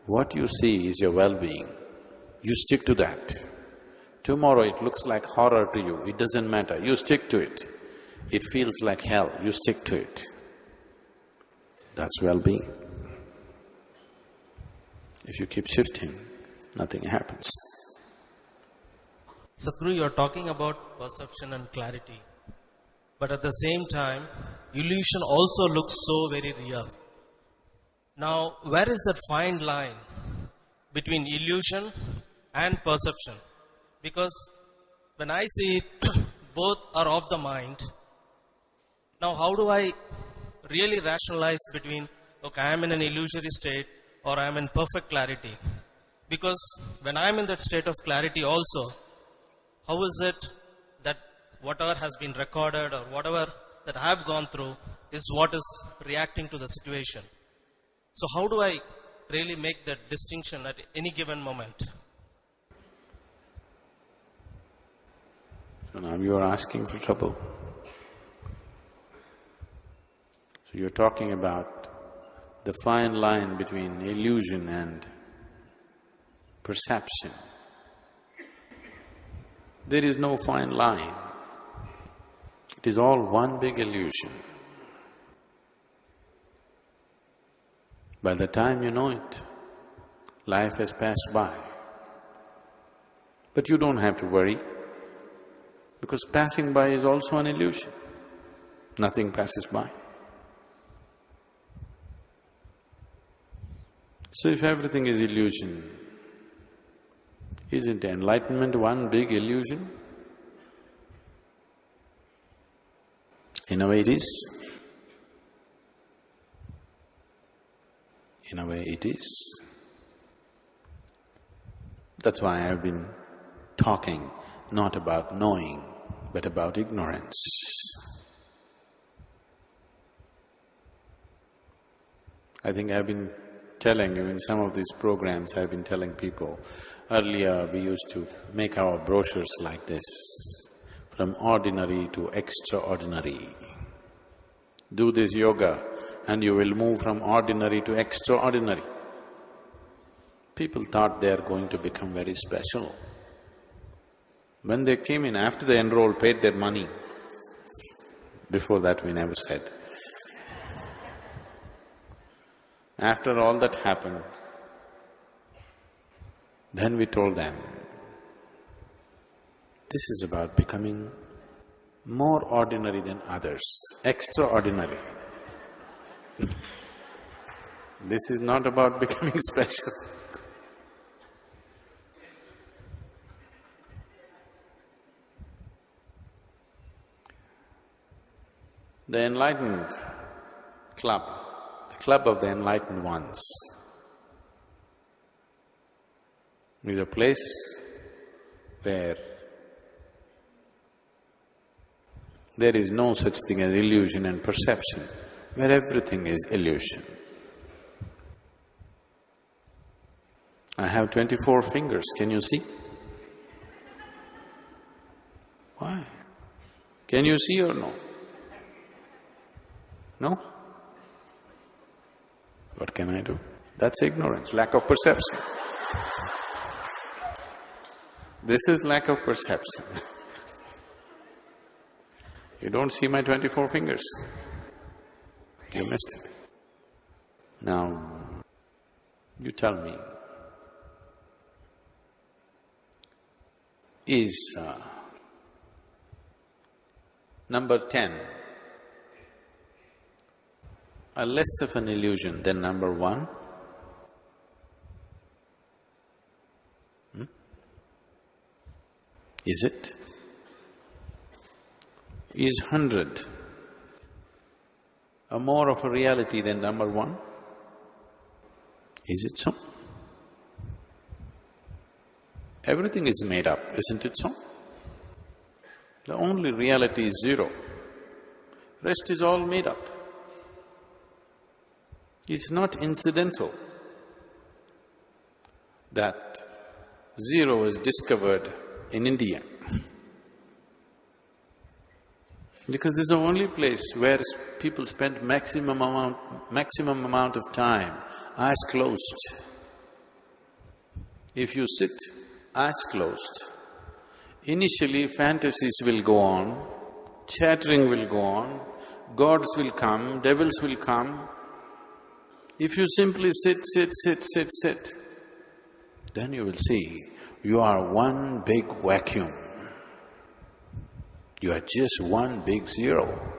What you see is your well-being, you stick to that. Tomorrow it looks like horror to you, it doesn't matter, you stick to it. It feels like hell, you stick to it. That's well-being. If you keep shifting, nothing happens. Sadhguru, you're talking about perception and clarity. But at the same time, illusion also looks so very real. Now, where is that fine line between illusion and perception? Because when I see it, both are of the mind. Now, how do I really rationalize between, okay, I am in an illusory state or I am in perfect clarity? Because when I am in that state of clarity also, how is it that whatever has been recorded or whatever that I have gone through is what is reacting to the situation? So how do I really make that distinction at any given moment? So now you are asking for trouble. So you're talking about the fine line between illusion and perception. There is no fine line. It is all one big illusion. By the time you know it, life has passed by. But you don't have to worry, because passing by is also an illusion. Nothing passes by. So if everything is illusion, isn't enlightenment one big illusion? In a way it is. In a way it is. That's why I've been talking not about knowing, but about ignorance. I think I've been telling you in some of these programs, I've been telling people, earlier we used to make our brochures like this, from ordinary to extraordinary. Do this yoga and you will move from ordinary to extraordinary. People thought they are going to become very special. When they came in, after they enrolled, paid their money, before that we never said. After all that happened, then we told them, this is about becoming more ordinary than others, extraordinary. This is not about becoming special. The enlightened club, the club of the enlightened ones, is a place where there is no such thing as illusion and perception, where everything is illusion. I have 24 fingers, can you see? Why? Can you see or no? No? What can I do? That's ignorance, lack of perception. This is lack of perception. You don't see my 24 fingers. You missed it. Now, you tell me, is number 10 a less of an illusion than number 1? Is it? Is 100 a more of a reality than number 1? Is it so? Everything is made up, isn't it so? The only reality is 0. Rest is all made up. It's not incidental that 0 is discovered in India. Because this is the only place where people spend maximum amount of time, eyes closed. if you sit eyes closed, initially fantasies will go on, chattering will go on, gods will come, devils will come. If you simply sit, then you will see you are one big vacuum. You are just one big zero.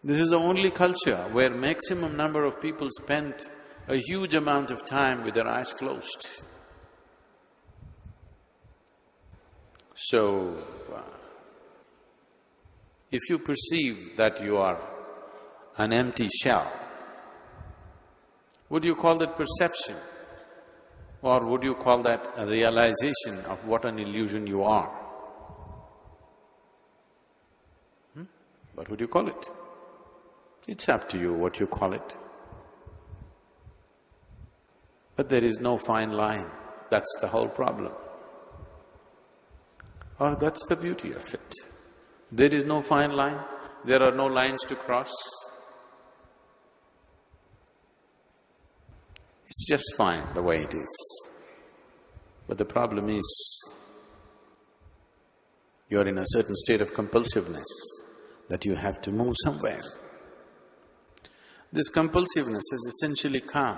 This is the only culture where maximum number of people spend a huge amount of time with their eyes closed. So, if you perceive that you are an empty shell, would you call that perception? Or would you call that a realization of what an illusion you are? What would you call it? It's up to you what you call it. But there is no fine line, that's the whole problem. Or that's the beauty of it. There is no fine line, there are no lines to cross. It's just fine the way it is. But the problem is, you're in a certain state of compulsiveness that you have to move somewhere. This compulsiveness has essentially come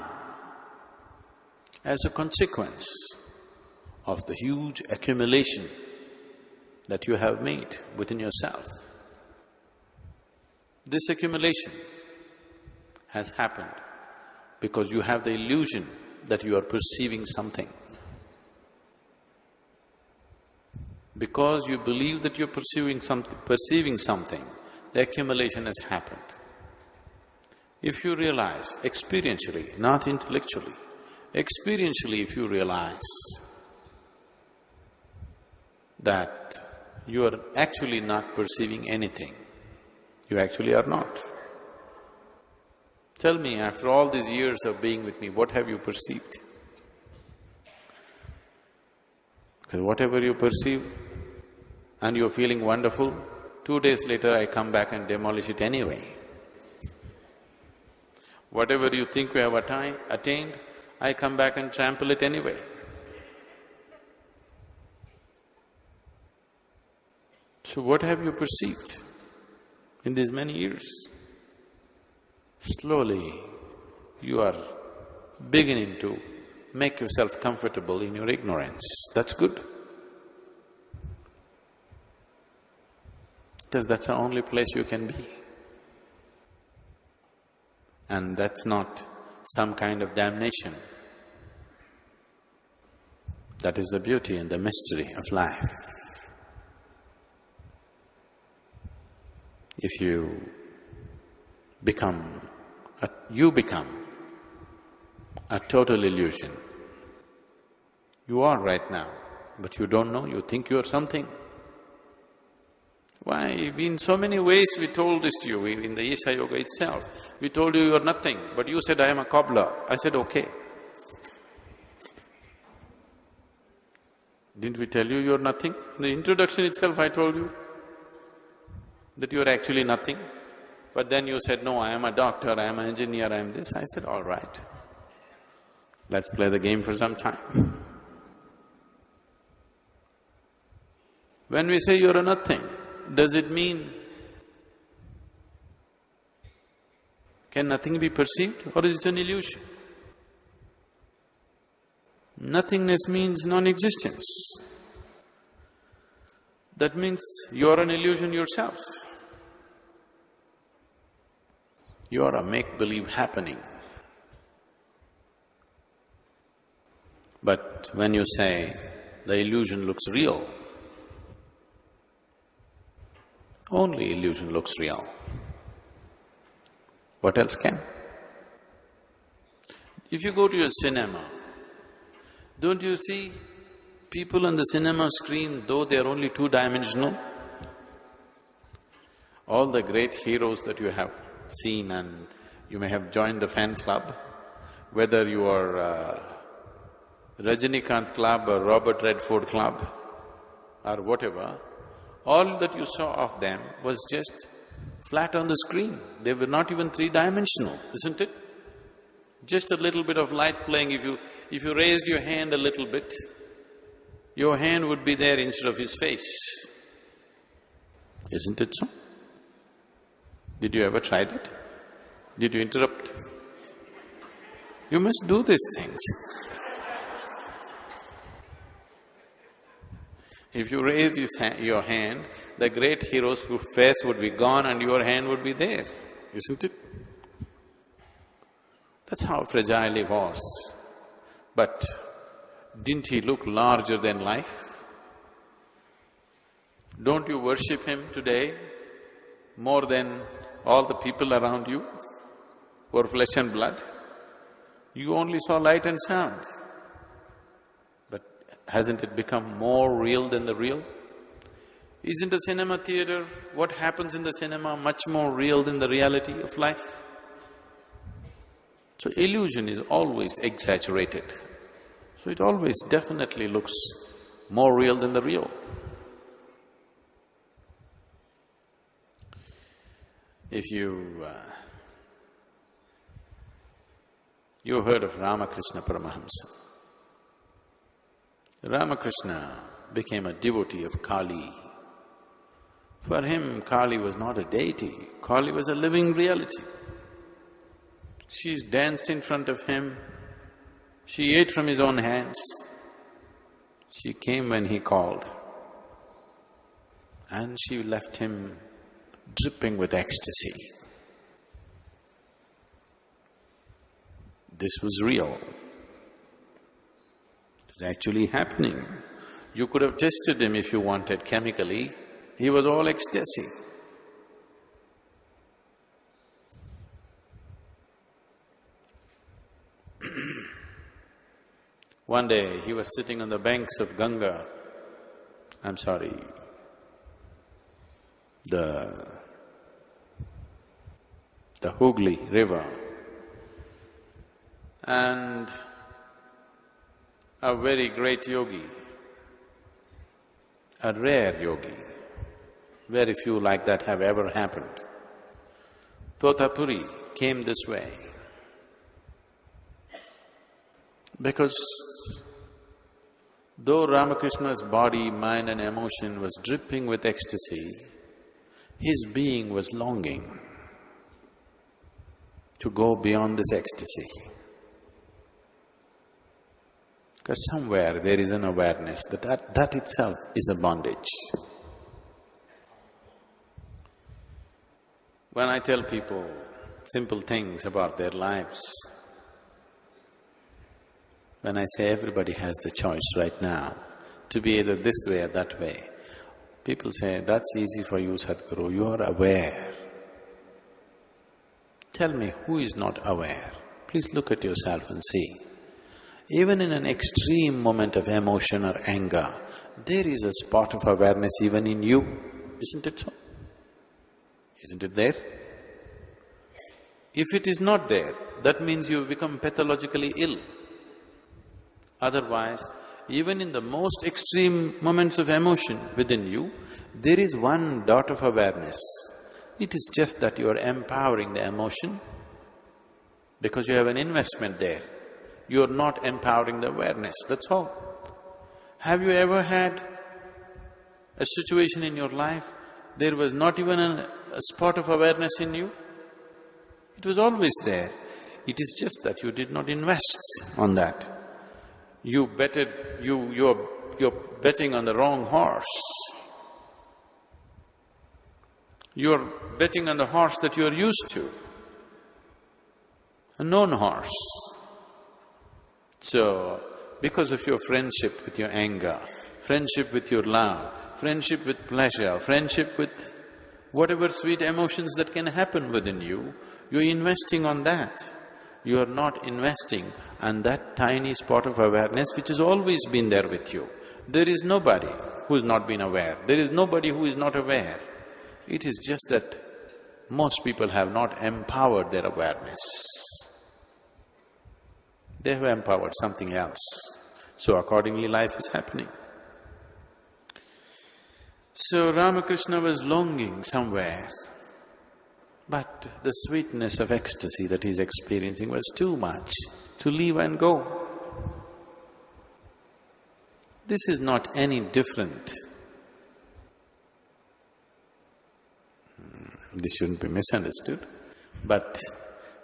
as a consequence of the huge accumulation that you have made within yourself. This accumulation has happened because you have the illusion that you are perceiving something. Because you believe that you're perceiving something, the accumulation has happened. If you realize experientially, not intellectually, experientially if you realize that you are actually not perceiving anything, you actually are not. Tell me, after all these years of being with me, what have you perceived? Because whatever you perceive and you're feeling wonderful, 2 days later I come back and demolish it anyway. Whatever you think we have attained, I come back and trample it anyway. So what have you perceived in these many years? Slowly, you are beginning to make yourself comfortable in your ignorance. That's good. Because that's the only place you can be. And that's not some kind of damnation. That is the beauty and the mystery of life. If you become a total illusion. You are right now, but you don't know, you think you are something. Why? In so many ways we told this to you, in the Isha Yoga itself. We told you are nothing, but you said, I am a cobbler. I said, okay. Didn't we tell you you're nothing? In the introduction itself I told you that you're actually nothing. But then you said, no, I am a doctor, I am an engineer, I am this. I said, all right, let's play the game for some time. When we say you're a nothing, does it mean… can nothing be perceived or is it an illusion? Nothingness means non-existence. That means you're an illusion yourself. You're a make-believe happening. But when you say the illusion looks real, only illusion looks real. What else can? If you go to a cinema, don't you see people on the cinema screen, though they are only two-dimensional? All the great heroes that you have seen and you may have joined the fan club, whether you are Rajinikanth club or Robert Redford club or whatever, all that you saw of them was just flat on the screen. They were not even three-dimensional, isn't it? Just a little bit of light playing, if you raised your hand a little bit, your hand would be there instead of his face. Isn't it so? Did you ever try that? Did you interrupt? You must do these things. If you raised your hand, the great hero's face would be gone and your hand would be there, isn't it? That's how fragile he was. But didn't he look larger than life? Don't you worship him today more than all the people around you who are flesh and blood? You only saw light and sound. But hasn't it become more real than the real? Isn't a cinema theater, what happens in the cinema, much more real than the reality of life? So illusion is always exaggerated. So it always definitely looks more real than the real. If you heard of Ramakrishna Paramahamsa. Ramakrishna became a devotee of Kali. For him, Kali was not a deity, Kali was a living reality. She danced in front of him, she ate from his own hands, she came when he called, and she left him dripping with ecstasy. This was real. It was actually happening. You could have tested him if you wanted chemically, he was all ecstasy. One day, he was sitting on the banks of Ganga, the Hooghly river, and a very great yogi, a rare yogi, very few like that have ever happened. Totapuri came this way because though Ramakrishna's body, mind and emotion was dripping with ecstasy, his being was longing to go beyond this ecstasy. Because somewhere there is an awareness that itself is a bondage. When I tell people simple things about their lives, when I say everybody has the choice right now to be either this way or that way, people say, that's easy for you, Sadhguru, you are aware. Tell me, who is not aware? Please look at yourself and see. Even in an extreme moment of emotion or anger, there is a spot of awareness even in you, isn't it so? Isn't it there? If it is not there, that means you've become pathologically ill. Otherwise, even in the most extreme moments of emotion within you, there is one dot of awareness. It is just that you are empowering the emotion because you have an investment there. You are not empowering the awareness, that's all. Have you ever had a situation in your life, there was not even a spot of awareness in you? It was always there. It is just that you did not invest on that. You're betting on the wrong horse. You're betting on the horse that you're used to, a known horse. So, because of your friendship with your anger, friendship with your love, friendship with pleasure, friendship with whatever sweet emotions that can happen within you, you're investing on that. You are not investing on that tiny spot of awareness which has always been there with you. There is nobody who has not been aware, there is nobody who is not aware. It is just that most people have not empowered their awareness. They have empowered something else, so accordingly life is happening. So Ramakrishna was longing somewhere But the sweetness of ecstasy that he's experiencing was too much to leave and go. This is not any different. This shouldn't be misunderstood, but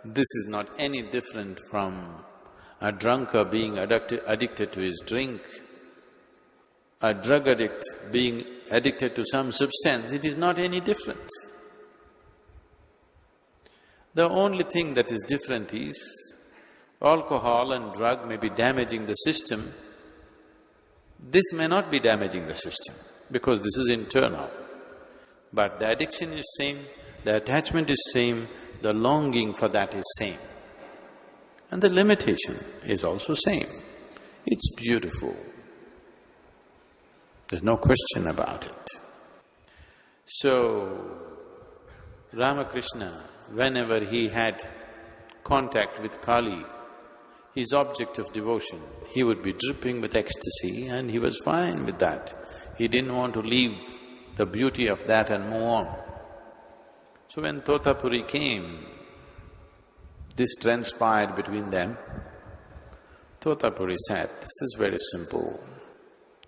this is not any different from a drunkard being addicted to his drink, a drug addict being addicted to some substance. It is not any different. The only thing that is different is alcohol and drug may be damaging the system. This may not be damaging the system because this is internal. But the addiction is same, the attachment is same, the longing for that is same. And the limitation is also same. It's beautiful. There's no question about it. So, Ramakrishna, whenever he had contact with Kali, his object of devotion, he would be dripping with ecstasy and he was fine with that. He didn't want to leave the beauty of that and move on. So when Totapuri came, this transpired between them. Totapuri said, "This is very simple.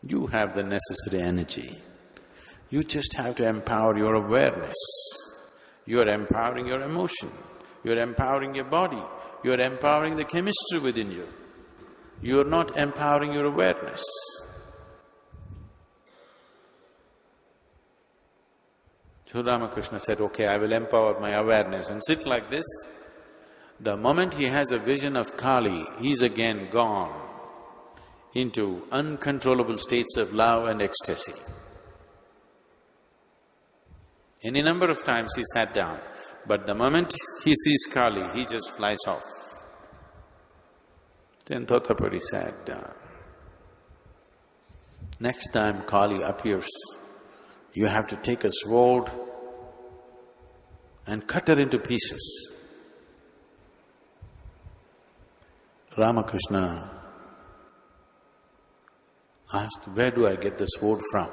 You have the necessary energy. You just have to empower your awareness. You are empowering your emotion, you are empowering your body, you are empowering the chemistry within you. You are not empowering your awareness." So Ramakrishna said, "Okay, I will empower my awareness and sit like this." The moment he has a vision of Kali, he's again gone into uncontrollable states of love and ecstasy. Any number of times he sat down, but the moment he sees Kali, he just flies off. Then Totapuri said, "Next time Kali appears, you have to take a sword and cut her into pieces." Ramakrishna asked, "Where do I get the sword from?"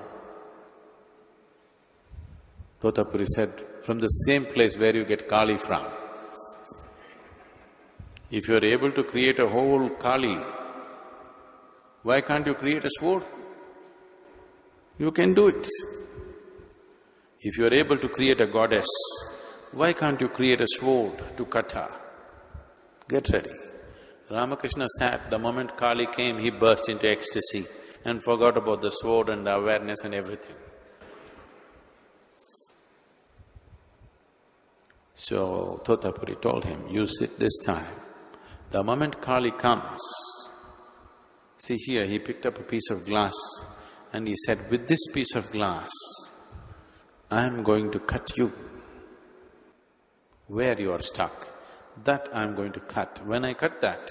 Totapuri said, "From the same place where you get Kali from. If you're able to create a whole Kali, why can't you create a sword? You can do it. If you're able to create a goddess, why can't you create a sword to cut her? Get ready." Ramakrishna sat, the moment Kali came, he burst into ecstasy and forgot about the sword and the awareness and everything. So Totapuri told him, "You sit this time. The moment Kali comes," see here, he picked up a piece of glass and he said, "With this piece of glass, I am going to cut you. Where you are stuck, that I am going to cut. When I cut that,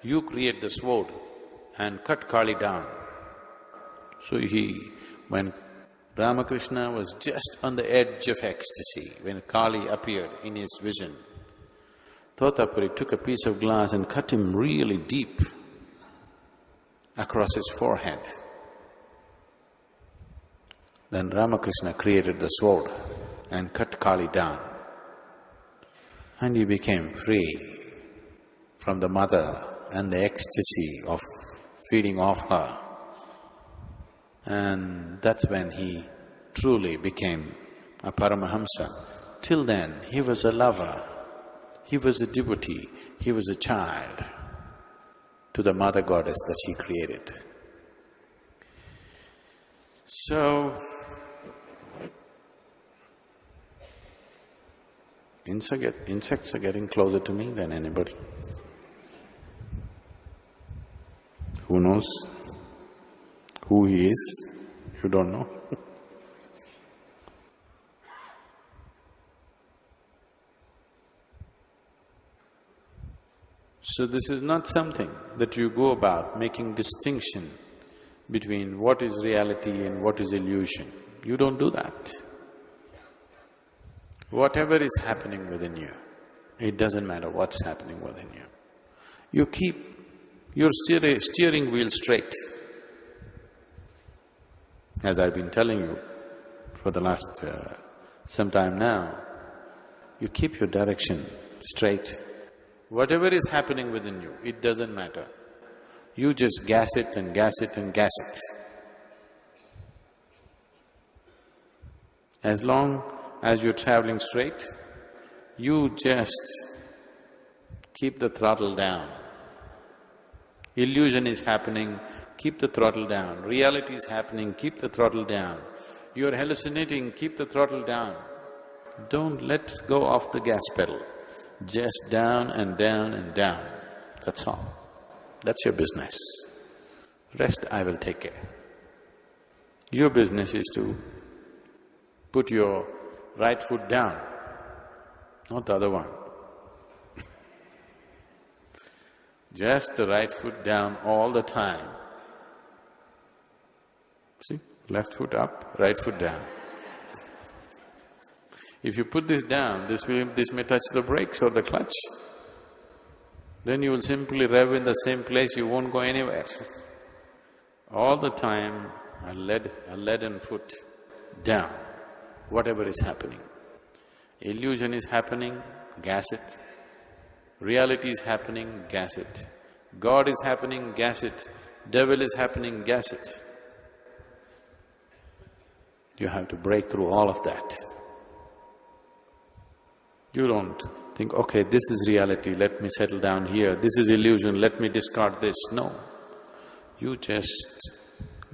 you create the sword and cut Kali down." So when Ramakrishna was just on the edge of ecstasy, when Kali appeared in his vision, Totapuri took a piece of glass and cut him really deep across his forehead. Then Ramakrishna created the sword and cut Kali down. And he became free from the mother and the ecstasy of feeding off her. And that's when he truly became a Paramahamsa. Till then, he was a lover, he was a devotee, he was a child to the mother goddess that he created. So, insects are getting closer to me than anybody. Who knows who he is? You don't know. So this is not something that you go about making distinction between what is reality and what is illusion. You don't do that. Whatever is happening within you, it doesn't matter what's happening within you. You keep your steering wheel straight. As I've been telling you for the last some time now, You keep your direction straight. Whatever is happening within you, it doesn't matter. You just gas it and gas it and gas it. As long as you're traveling straight, you just keep the throttle down. Illusion is happening, keep the throttle down. Reality is happening, keep the throttle down. You're hallucinating, keep the throttle down. Don't let go of the gas pedal. Just down and down and down, that's all. That's your business. Rest I will take care. Your business is to put your right foot down, not the other one. Just the right foot down all the time. See, left foot up, right foot down. If you put this down, this may touch the brakes or the clutch. Then you will simply rev in the same place, you won't go anywhere. All the time, a leaden foot down, whatever is happening. Illusion is happening, gas it. Reality is happening, gas it. God is happening, gas it. Devil is happening, gas it. You have to break through all of that. You don't think, okay, this is reality, let me settle down here, this is illusion, let me discard this. No. You just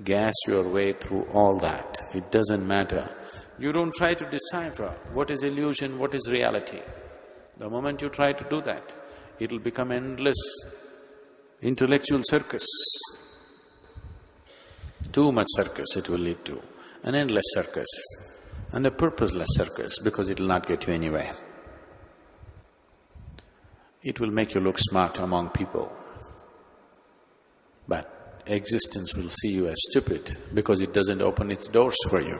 gas your way through all that. It doesn't matter. You don't try to decipher what is illusion, what is reality. The moment you try to do that, it'll become endless intellectual circus. Too much circus it will lead to, an endless circus and a purposeless circus because it'll not get you anywhere. It will make you look smart among people, but existence will see you as stupid because it doesn't open its doors for you.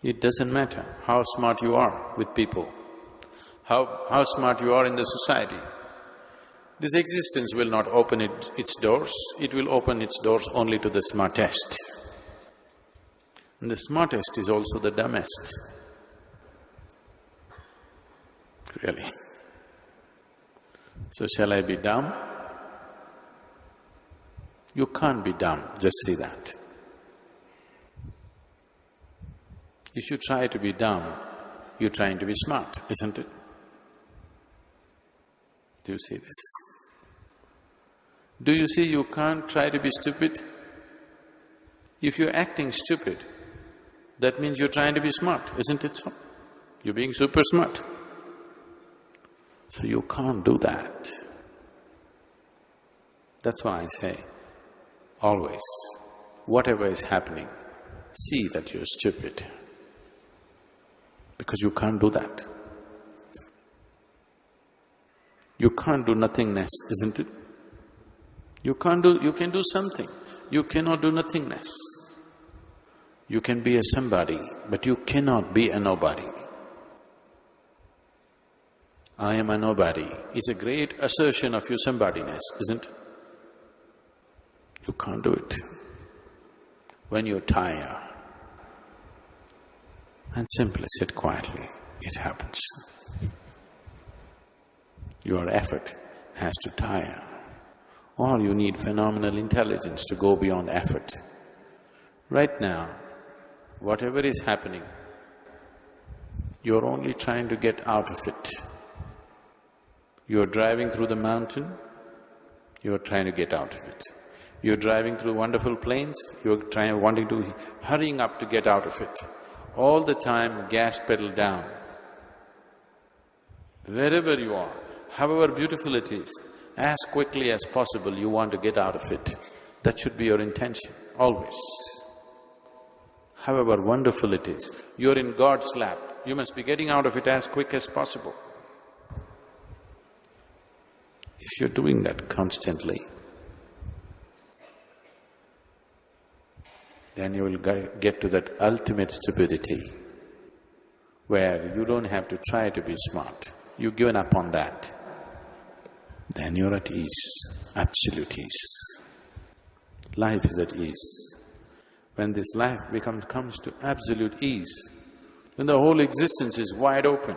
It doesn't matter how smart you are with people, how smart you are in the society. This existence will not open its doors, it will open its doors only to the smartest. And the smartest is also the dumbest, really. So shall I be dumb? You can't be dumb, just see that. If you try to be dumb, you're trying to be smart, isn't it? Do you see this? Do you see you can't try to be stupid? If you're acting stupid, that means you're trying to be smart, isn't it so? You're being super smart. So you can't do that. That's why I say, always, whatever is happening, see that you're stupid, because you can't do that. You can't do nothingness, isn't it? You can do something, you cannot do nothingness. You can be a somebody, but you cannot be a nobody. I am a nobody is a great assertion of your somebodyness, isn't it? You can't do it. When you're tired and simply sit quietly, it happens. Your effort has to tire. Or you need phenomenal intelligence to go beyond effort. Right now, whatever is happening, you're only trying to get out of it. You're driving through the mountain, you're trying to get out of it. You're driving through wonderful plains, you're hurrying up to get out of it. All the time, gas pedal down. Wherever you are, however beautiful it is, as quickly as possible you want to get out of it. That should be your intention, always. However wonderful it is, you're in God's lap, you must be getting out of it as quick as possible. If you're doing that constantly, then you will get to that ultimate stupidity where you don't have to try to be smart. You've given up on that. Then you're at ease, absolute ease. Life is at ease. When this life comes to absolute ease, when the whole existence is wide open,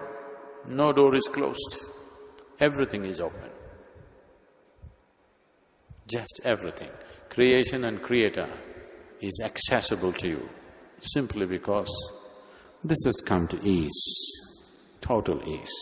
no door is closed, everything is open. Just everything. Creation and creator is accessible to you simply because this has come to ease, total ease.